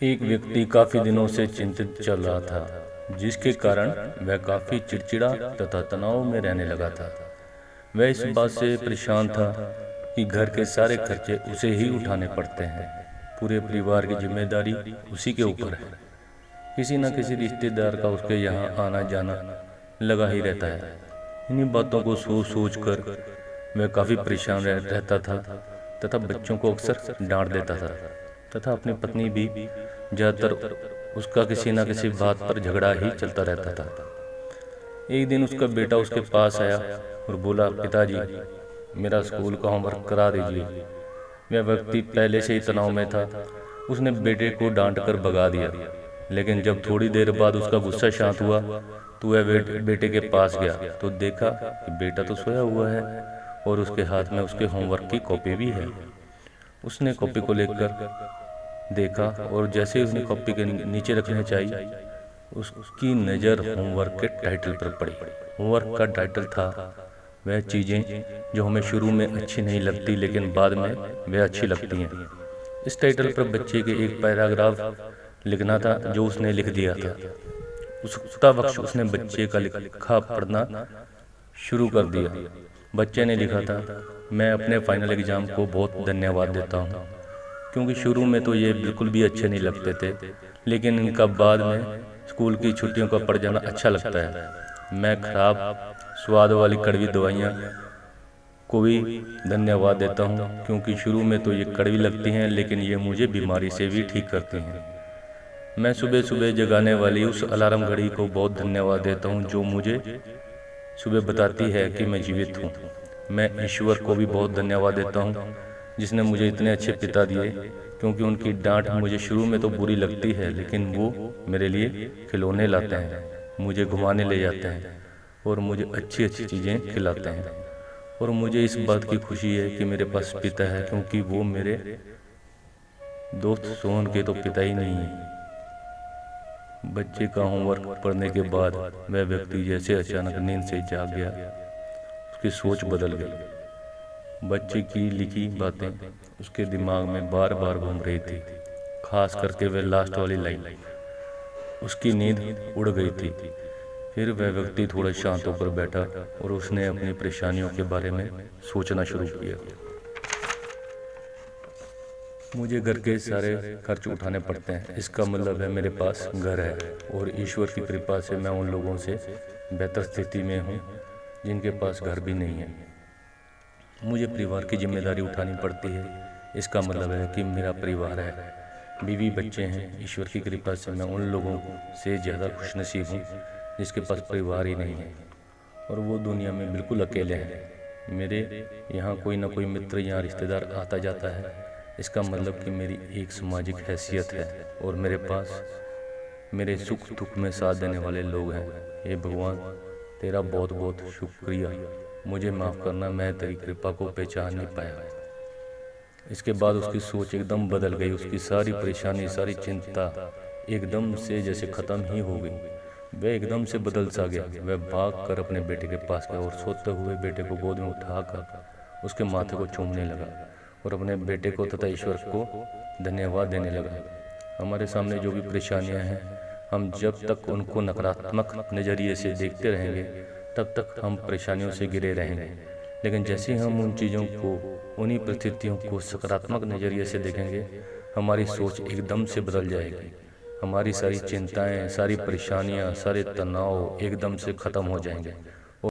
एक व्यक्ति काफी दिनों से चिंतित चल रहा था, जिसके कारण वह काफी चिड़चिड़ा तथा तनाव में रहने लगा था। वह इस बात से परेशान था कि घर के सारे खर्चे उसे ही उठाने पड़ते हैं। पूरे परिवार की जिम्मेदारी उसी के ऊपर है। किसी न किसी रिश्तेदार का उसके यहाँ आना जाना लगा ही रहता है। इन्हीं बातों को सोच सोच कर वह काफी परेशान रहता था तथा बच्चों को अक्सर डांट देता था तथा अपनी पत्नी भी ज्यादातर उसका किसी न किसी बात पर झगड़ा ही चलता रहता था। एक दिन उसका बेटा उसके पास आया और बोला, पिताजी, मेरा स्कूल का होमवर्क करा दीजिए। वह व्यक्ति पहले से ही तनाव में था। उसने बेटे को डांट कर भगा दिया, लेकिन जब थोड़ी देर बाद उसका गुस्सा शांत हुआ तो वह बेटे के पास गया तो देखा कि बेटा तो सोया हुआ है और उसके हाथ में उसके होमवर्क की कॉपी भी है। उसने कॉपी को लेकर देखा और जैसे ही उसने कॉपी के नीचे रखना चाहिए, उसकी नज़र होमवर्क के टाइटल पर पड़ी। होमवर्क का टाइटल था वह चीज़ें जो हमें शुरू में अच्छी नहीं लगती लेकिन बाद में वह अच्छी लगती हैं। इस टाइटल पर बच्चे के एक पैराग्राफ लिखना था जो उसने लिख दिया था। उसी वक्त उसने बच्चे का लिखा पढ़ना शुरू कर दिया। बच्चे ने लिखा था, मैं अपने फाइनल एग्ज़ाम को बहुत धन्यवाद देता हूँ, क्योंकि शुरू में तो ये बिल्कुल भी अच्छे नहीं लगते थे, लेकिन इनका बाद में स्कूल की छुट्टियों का पड़ जाना अच्छा लगता है। मैं खराब स्वाद वाली कड़वी दवाइयाँ को भी धन्यवाद देता हूँ, क्योंकि शुरू में तो ये कड़वी लगती हैं लेकिन ये मुझे बीमारी से भी ठीक करती हैं। मैं सुबह सुबह जगाने वाली उस अलार्म घड़ी को बहुत धन्यवाद देता हूँ जो मुझे सुबह बताती है कि मैं जीवित हूँ। मैं ईश्वर को भी बहुत धन्यवाद देता हूँ जिसने मुझे इतने अच्छे पिता दिए, क्योंकि उनकी डांट मुझे शुरू में तो बुरी लगती है लेकिन वो मेरे लिए खिलौने लाते हैं, मुझे घुमाने ले जाते हैं और मुझे अच्छी अच्छी चीज़ें खिलाते हैं। और मुझे इस बात की खुशी है कि मेरे पास पिता है, क्योंकि वो मेरे दोस्त सोहन के तो पिता ही नहीं है। बच्चे का होमवर्क पढ़ने के बाद वह व्यक्ति जैसे अचानक नींद से जाग गया, उसकी सोच बदल गई। बच्चे की लिखी बातें उसके दिमाग में बार बार घूम रही थी, खास करके वह लास्ट वाली लाइन। उसकी नींद उड़ गई थी। फिर वह व्यक्ति थोड़ा शांत होकर बैठा और उसने अपनी परेशानियों के बारे में सोचना शुरू किया। मुझे घर के सारे खर्च उठाने पड़ते हैं, इसका मतलब है मेरे पास घर है और ईश्वर की कृपा से मैं उन लोगों से बेहतर स्थिति में हूँ जिनके पास घर भी नहीं है। मुझे परिवार की जिम्मेदारी उठानी पड़ती है, इसका मतलब है कि मेरा परिवार है, बीवी बच्चे हैं। ईश्वर की कृपा से मैं उन लोगों से ज़्यादा खुशनसीब हूँ जिसके पास परिवार ही नहीं है और वो दुनिया में बिल्कुल अकेले हैं। मेरे यहाँ कोई ना कोई मित्र या रिश्तेदार आता जाता है, इसका मतलब कि मेरी एक सामाजिक हैसियत है और मेरे पास मेरे सुख दुख में साथ देने वाले लोग हैं। हे भगवान, तेरा बहुत बहुत शुक्रिया। मुझे माफ़ करना, मैं तेरी कृपा को पहचान नहीं पाया। इसके बाद उसकी सोच एकदम बदल गई। उसकी सारी परेशानी, सारी चिंता एकदम से जैसे ख़त्म ही हो गई। वह एकदम से बदल सा गया। वह भाग कर अपने बेटे के पास गया और सोते हुए बेटे को गोद में उठाकर उसके माथे को चूमने लगा और अपने बेटे को तथा ईश्वर को धन्यवाद देने लगा। हमारे सामने जो भी परेशानियां हैं, हम जब तक उनको नकारात्मक नज़रिए से देखते रहेंगे तब तक हम परेशानियों से घिरे रहेंगे, लेकिन जैसे ही हम उन चीज़ों को, उन्हीं परिस्थितियों को सकारात्मक नज़रिए से देखेंगे, हमारी सोच एकदम से बदल जाएगी। हमारी सारी चिंताएं, सारी परेशानियां, सारे तनाव एकदम से ख़त्म हो जाएंगे